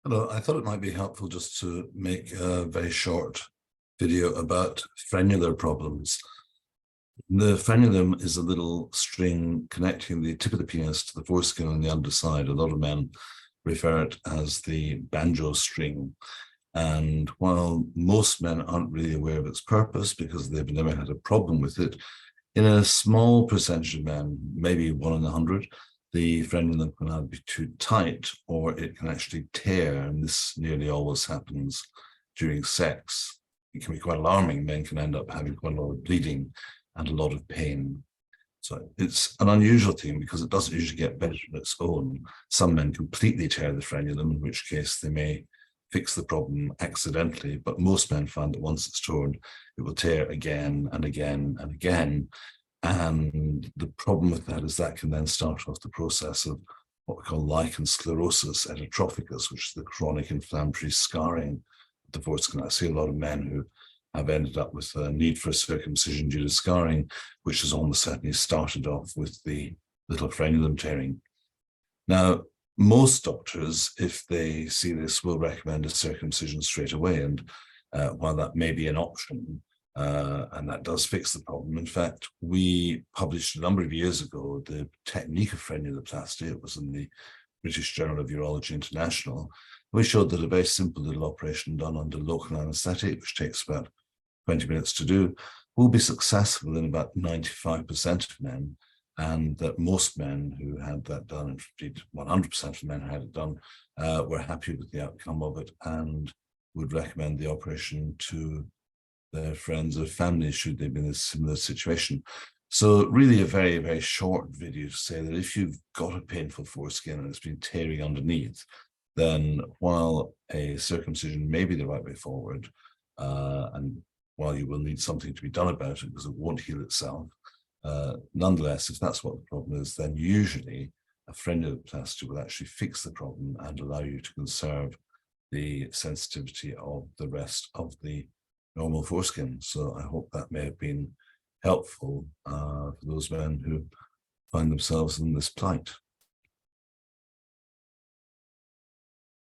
Hello, I thought it might be helpful just to make a very short video about frenular problems. The frenulum is a little string connecting the tip of the penis to the foreskin on the underside. A lot of men refer it as the banjo string. And while most men aren't really aware of its purpose because they've never had a problem with it, in a small percentage of men, maybe 1 in 100, the frenulum can either be too tight or it can actually tear, and this nearly always happens during sex. It can be quite alarming. Men can end up having quite a lot of bleeding and a lot of pain. So it's an unusual thing because it doesn't usually get better on its own. Some men completely tear the frenulum, in which case they may fix the problem accidentally, but most men find that once it's torn, it will tear again and again and again. And the problem with that is that can then start off the process of what we call lichen sclerosis epitrophicus, which is the chronic inflammatory scarring of the foreskin. I see a lot of men who have ended up with a need for a circumcision due to scarring, which has almost certainly started off with the little frenulum tearing. Now, most doctors, if they see this, will recommend a circumcision straight away. And while that may be an option, and that does fix the problem. In fact, we published a number of years ago the technique of frenuloplasty. It was in the British Journal of Urology International. We showed that a very simple little operation done under local anesthetic, which takes about 20 minutes to do, will be successful in about 95% of men, and that most men who had that done, indeed 100% of men who had it done, were happy with the outcome of it and would recommend the operation to their friends or family should they be in a similar situation. So really a very, very short video to say that if you've got a painful foreskin and it's been tearing underneath, then while a circumcision may be the right way forward, and while you will need something to be done about it because it won't heal itself, nonetheless, if that's what the problem is, then usually a frenuloplasty will actually fix the problem and allow you to conserve the sensitivity of the rest of the normal foreskin. So I hope that may have been helpful for those men who find themselves in this plight.